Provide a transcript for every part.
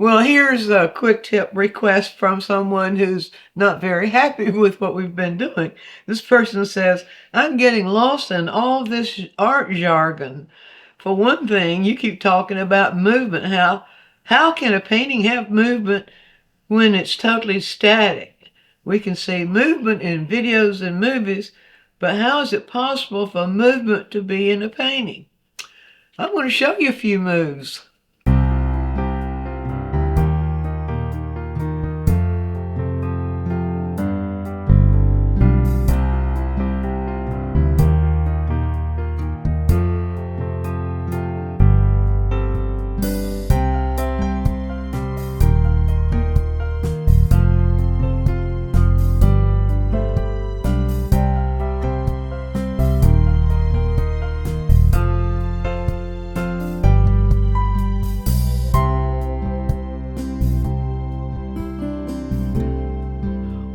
Well, here's a quick tip request from someone who's not very happy with what we've been doing. This person says, I'm getting lost in all this art jargon. For one thing, you keep talking about movement. How can a painting have movement when it's totally static? We can see movement in videos and movies, but how is it possible for movement to be in a painting? I'm going to show you a few moves.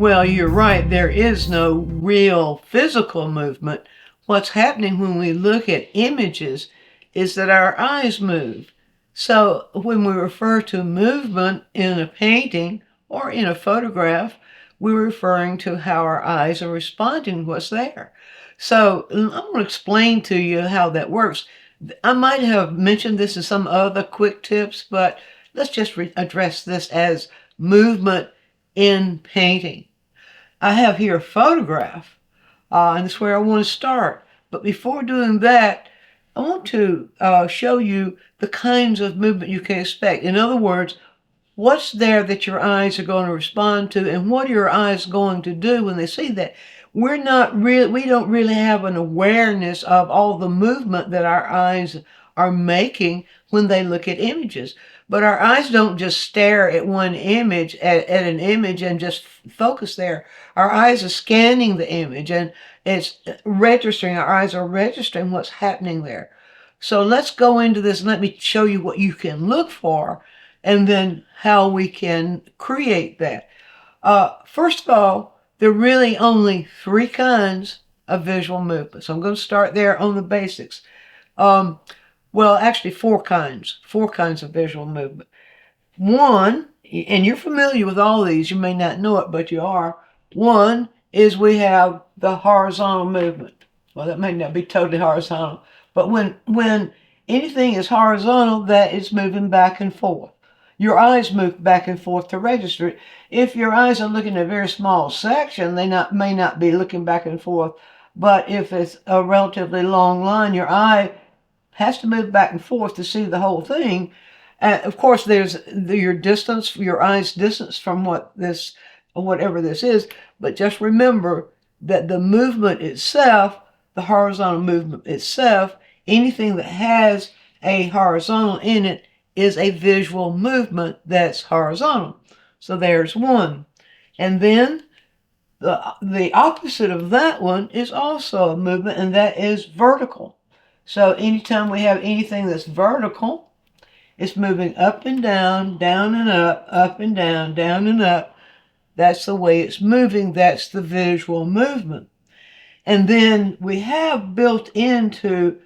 Well, you're right. There is no real physical movement. What's happening when we look at images is that our eyes move. So when we refer to movement in a painting or in a photograph, we're referring to how our eyes are responding to what's there. So I'm going to explain to you how that works. I might have mentioned this in some other quick tips, but let's just address this as movement in painting. I have here a photograph, and that's where I want to start. But before doing that, I want to show you the kinds of movement you can expect. In other words, what's there that your eyes are going to respond to, and what are your eyes going to do when they see that? We don't really have an awareness of all the movement that our eyes are making when they look at images. But our eyes don't just stare at one image, at an image and just focus there. Our eyes are scanning the image and it's registering, our eyes are registering what's happening there. So let's go into this and let me show you what you can look for and then how we can create that. First of all, there are really only three kinds of visual movement. So I'm going to start there on the basics. Well, actually four kinds of visual movement. One, and you're familiar with all these, you may not know it, but you are. One is we have the horizontal movement. Well, that may not be totally horizontal, but when anything is horizontal, that is moving back and forth. Your eyes move back and forth to register it. If your eyes are looking at a very small section, they may not be looking back and forth, but if it's a relatively long line, your eye has to move back and forth to see the whole thing. Of course, there's your distance, your eye's distance from whatever this is, but just remember that the movement itself, the horizontal movement itself, anything that has a horizontal in it is a visual movement that's horizontal. So there's one. And then the opposite of that one is also a movement, and that is vertical. So anytime we have anything that's vertical, it's moving up and down and up and down and up. That's the way it's moving. That's the visual movement. And then we have built into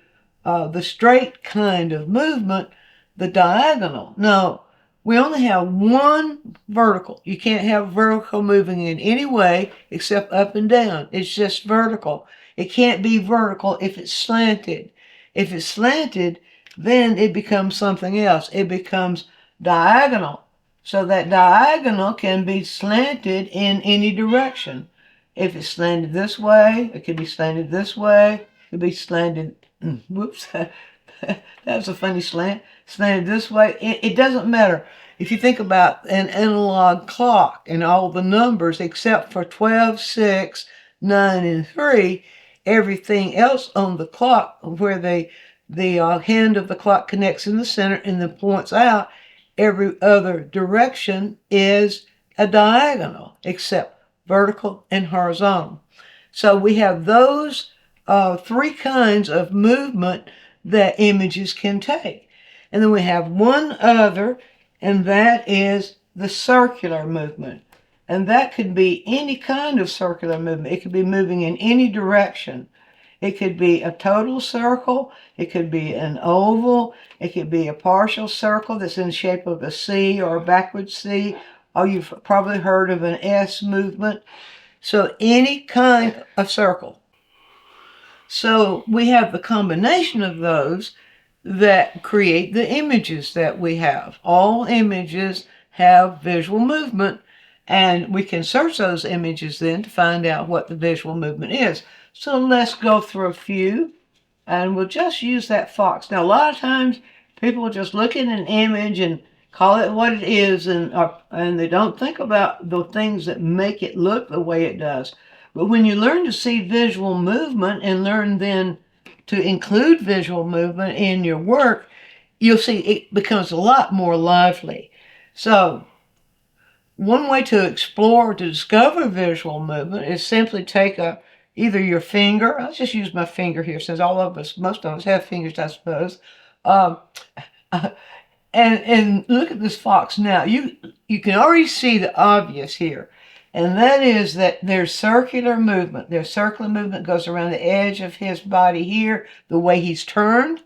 the straight kind of movement, the diagonal. Now, we only have one vertical. You can't have vertical moving in any way except up and down. It's just vertical. It can't be vertical if it's slanted. If it's slanted, then it becomes something else. It becomes diagonal. So that diagonal can be slanted in any direction. If it's slanted this way, it could be slanted this way. It could be slanted, whoops, that was a funny slant. Slanted this way. It doesn't matter. If you think about an analog clock and all the numbers except for 12, 6, 9, and 3, everything else on the clock where the hand of the clock connects in the center and then points out, every other direction is a diagonal except vertical and horizontal. So we have those three kinds of movement that images can take. And then we have one other, and that is the circular movement. And that could be any kind of circular movement. It could be moving in any direction. It could be a total circle. It could be an oval. It could be a partial circle that's in the shape of a C or a backwards C. Oh, you've probably heard of an S movement. So any kind of circle. So we have the combination of those that create the images that we have. All images have visual movement, and we can search those images then to find out what the visual movement is. So let's go through a few, and we'll just use that fox. Now, a lot of times people just look at an image and call it what it is, and they don't think about the things that make it look the way it does. But when you learn to see visual movement and learn then to include visual movement in your work, you'll see it becomes a lot more lively. So one way to explore, to discover visual movement is simply take either your finger. I'll just use my finger here since most of us have fingers, I suppose. Um, and look at this fox now. You can already see the obvious here. And that is that there's circular movement. There's circular movement goes around the edge of his body here, the way he's turned.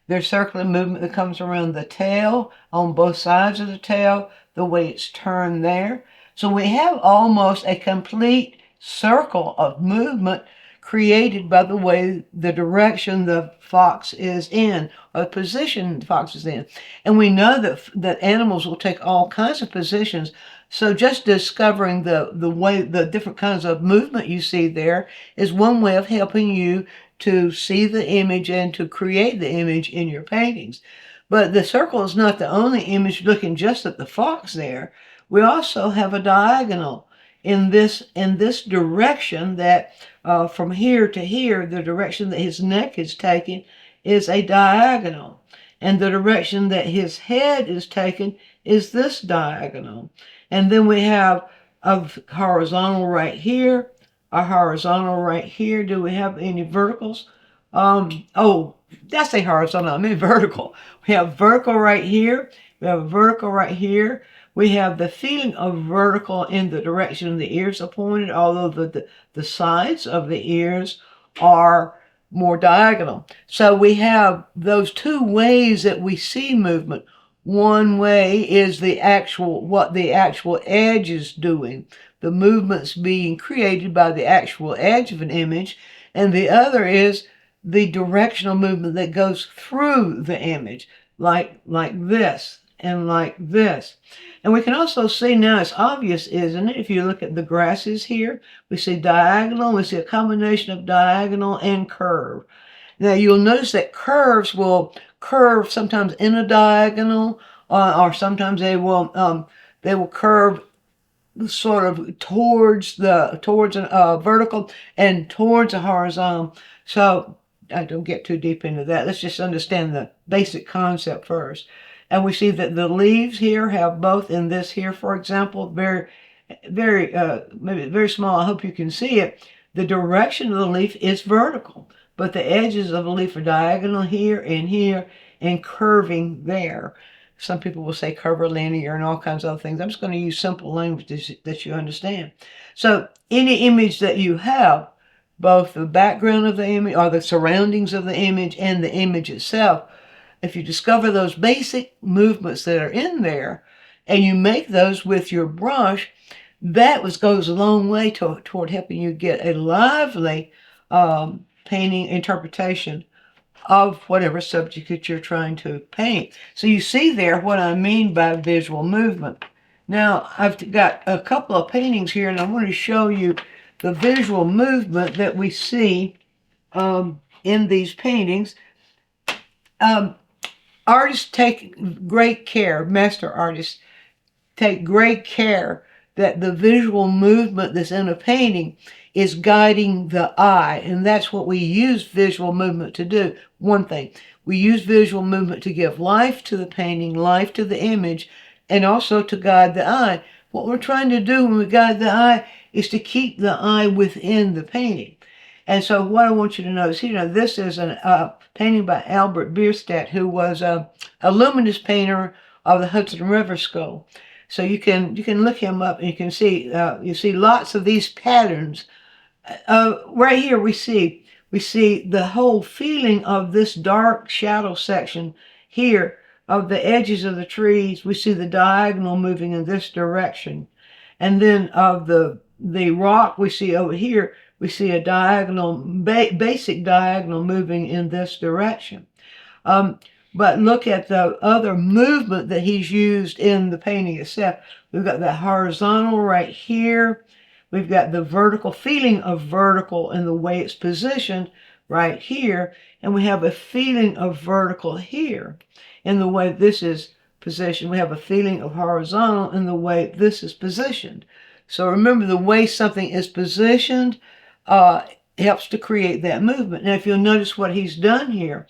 There's circular movement that comes around the tail, on both sides of the tail, the way it's turned there. So we have almost a complete circle of movement created by the way, the direction the fox is in, or the position the fox is in. And we know that animals will take all kinds of positions. So just discovering the different kinds of movement you see there is one way of helping you to see the image and to create the image in your paintings. But the circle is not the only image looking just at the fox there. We also have a diagonal in this direction that from here to here, the direction that his neck is taking is a diagonal. And the direction that his head is taking is this diagonal. And then we have a horizontal right here, a horizontal right here. Do we have any verticals? That's a horizontal, I mean vertical. We have vertical right here. We have a vertical right here. We have the feeling of vertical in the direction the ears are pointed, although the sides of the ears are more diagonal. So we have those two ways that we see movement. One way is what the actual edge is doing, the movements being created by the actual edge of an image, and the other is the directional movement that goes through the image, like this and like this. And we can also see now, it's obvious, isn't it? If you look at the grasses here, we see diagonal, we see a combination of diagonal and curve. Now you'll notice that curves will curve sometimes in a diagonal, or sometimes they will curve sort of towards a vertical and towards a horizontal. So I don't get too deep into that. Let's just understand the basic concept first. And we see that the leaves here have both in this here, for example, maybe very small. I hope you can see it. The direction of the leaf is vertical, but the edges of the leaf are diagonal here and curving there. Some people will say curvilinear and all kinds of other things. I'm just going to use simple language that you understand. So any image that you have, both the background of the image or the surroundings of the image and the image itself, if you discover those basic movements that are in there and you make those with your brush, that goes a long way toward helping you get a lively painting interpretation of whatever subject that you're trying to paint. So you see there what I mean by visual movement. Now, I've got a couple of paintings here, and I want to show you the visual movement that we see in these paintings. Artists take great care, master artists take great care that the visual movement that's in a painting is guiding the eye. And that's what we use visual movement to do. One thing, we use visual movement to give life to the painting, life to the image, and also to guide the eye. What we're trying to do when we guide the eye is to keep the eye within the painting. And so what I want you to notice here, now this is a painting by Bierstadt, who was a luminous painter of the Hudson River School. So you can look him up and you see lots of these patterns. Right here we see we see the whole feeling of this dark shadow section here of the edges of the trees. We see the diagonal moving in this direction. And then of the rock we see over here, we see a diagonal, basic diagonal moving in this direction. But look at the other movement that he's used in the painting itself. We've got that horizontal right here. We've got the vertical, feeling of vertical in the way it's positioned right here. And we have a feeling of vertical here in the way this is positioned. We have a feeling of horizontal in the way this is positioned. So remember, the way something is positioned helps to create that movement. Now, if you'll notice what he's done here,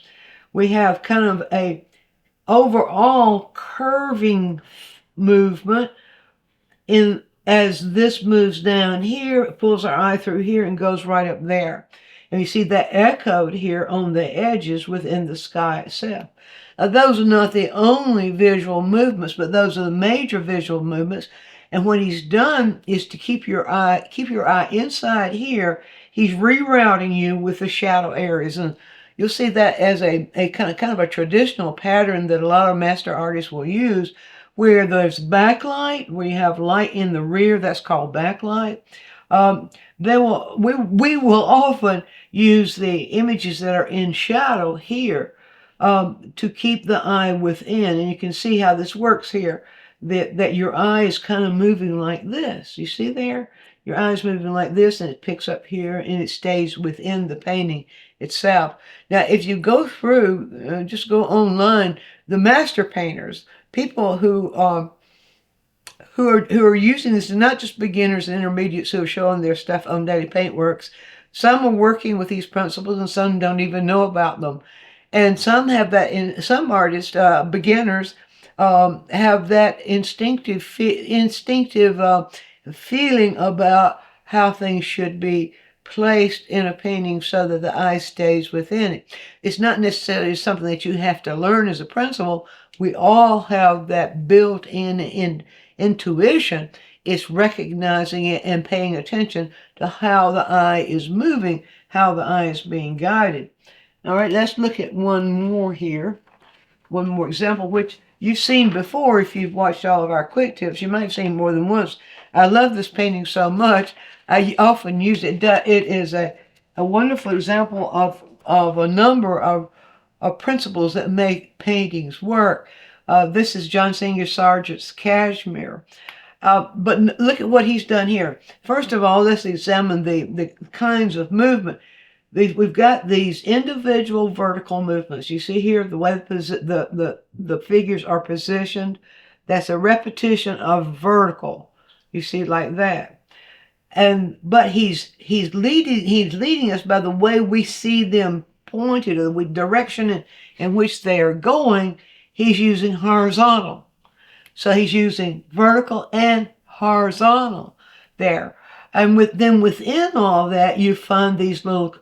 we have kind of a overall curving movement in as this moves down here, it pulls our eye through here and goes right up there. And you see that echoed here on the edges within the sky itself. Now, those are not the only visual movements, but those are the major visual movements. And what he's done is to keep your eye inside here. He's rerouting you with the shadow areas. And you'll see that as a kind of a traditional pattern that a lot of master artists will use, where there's backlight, where you have light in the rear, that's called backlight. We will often use the images that are in shadow here to keep the eye within. And you can see how this works here, that your eye is kind of moving like this. You see there? Your eye is moving like this, and it picks up here, and it stays within the painting itself. Now, if you go through, just go online, the master painters, people who are using this, and not just beginners and intermediates who are showing their stuff on Daily Paintworks. Some are working with these principles, and some don't even know about them. And some have that. In some artists, beginners, have that instinctive feeling about how things should be placed in a painting so that the eye stays within it. It's not necessarily something that you have to learn as a principle. We all have that built-in intuition. It's recognizing it and paying attention to how the eye is moving, how the eye is being guided. All right, let's look at one more here. One more example, which you've seen before if you've watched all of our quick tips. You might have seen more than once. I love this painting so much, I often use it. It is a wonderful example of a number of principles that make paintings work. This is John Singer Sargent's Cashmere. But look at what he's done here. First of all, let's examine the kinds of movement. We've got these individual vertical movements. You see here the way the figures are positioned. That's a repetition of vertical. You see, like that. But he's leading us by the way we see them pointed, or the direction in which they are going. He's using horizontal. So he's using vertical and horizontal there. And then within all that, you find these little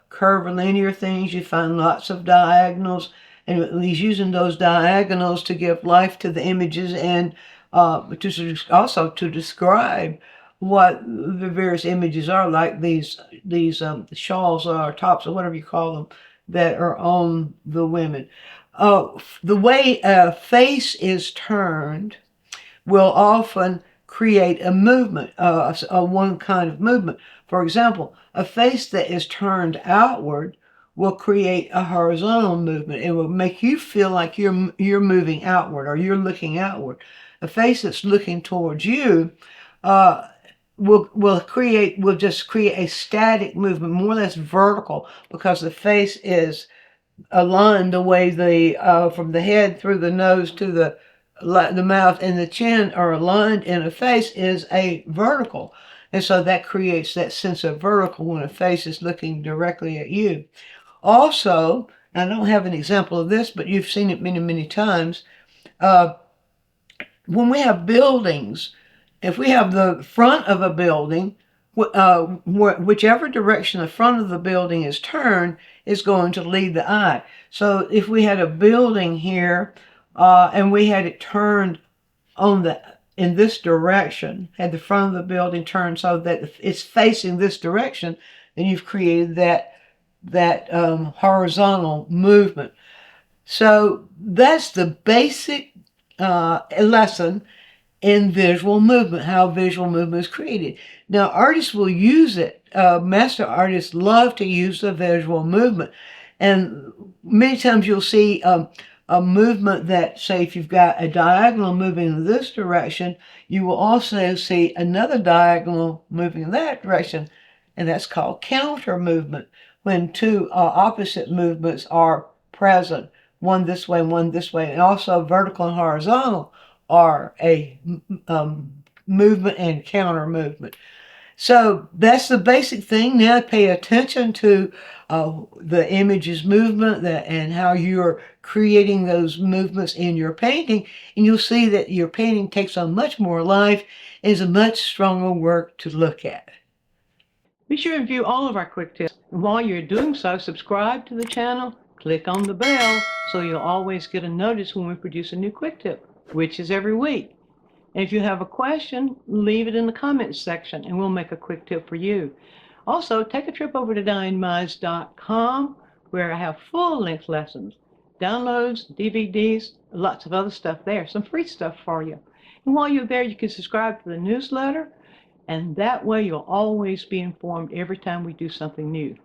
curvilinear things. You find lots of diagonals. And he's using those diagonals to give life to the images and also to describe what the various images are, like these shawls or tops or whatever you call them that are on the women. The way a face is turned will often create a movement, one kind of movement. For example, a face that is turned outward will create a horizontal movement. It will make you feel like you're moving outward or you're looking outward. A face that's looking towards you will just create a static movement, more or less vertical, because the face is aligned the way from the head through the nose to the mouth and the chin are aligned in a face is a vertical. And so that creates that sense of vertical when a face is looking directly at you. Also, I don't have an example of this, but you've seen it many, many times. When we have buildings, if we have the front of a building, whichever direction the front of the building is turned is going to lead the eye. So if we had a building here and we had it turned in this direction, had the front of the building turned so that it's facing this direction, then you've created that that horizontal movement. So that's the basic lesson in visual movement, how visual movement is created. Now, artists will use it. Master artists love to use the visual movement. And many times you'll see a movement that, say, if you've got a diagonal moving in this direction, you will also see another diagonal moving in that direction. And that's called counter movement, when two opposite movements are present, one this way and one this way. And also vertical and horizontal are a movement and counter movement. So that's the basic thing. Now pay attention to the image's movement and how you're creating those movements in your painting, and you'll see that your painting takes on much more life and is a much stronger work to look at. Be sure and view all of our quick tips. And while you're doing so, subscribe to the channel, click on the bell so you'll always get a notice when we produce a new quick tip, which is every week. And if you have a question, leave it in the comments section and we'll make a quick tip for you. Also, take a trip over to DianneMize.com where I have full-length lessons, downloads, DVDs, lots of other stuff there, some free stuff for you. And while you're there, you can subscribe to the newsletter, and that way you'll always be informed every time we do something new.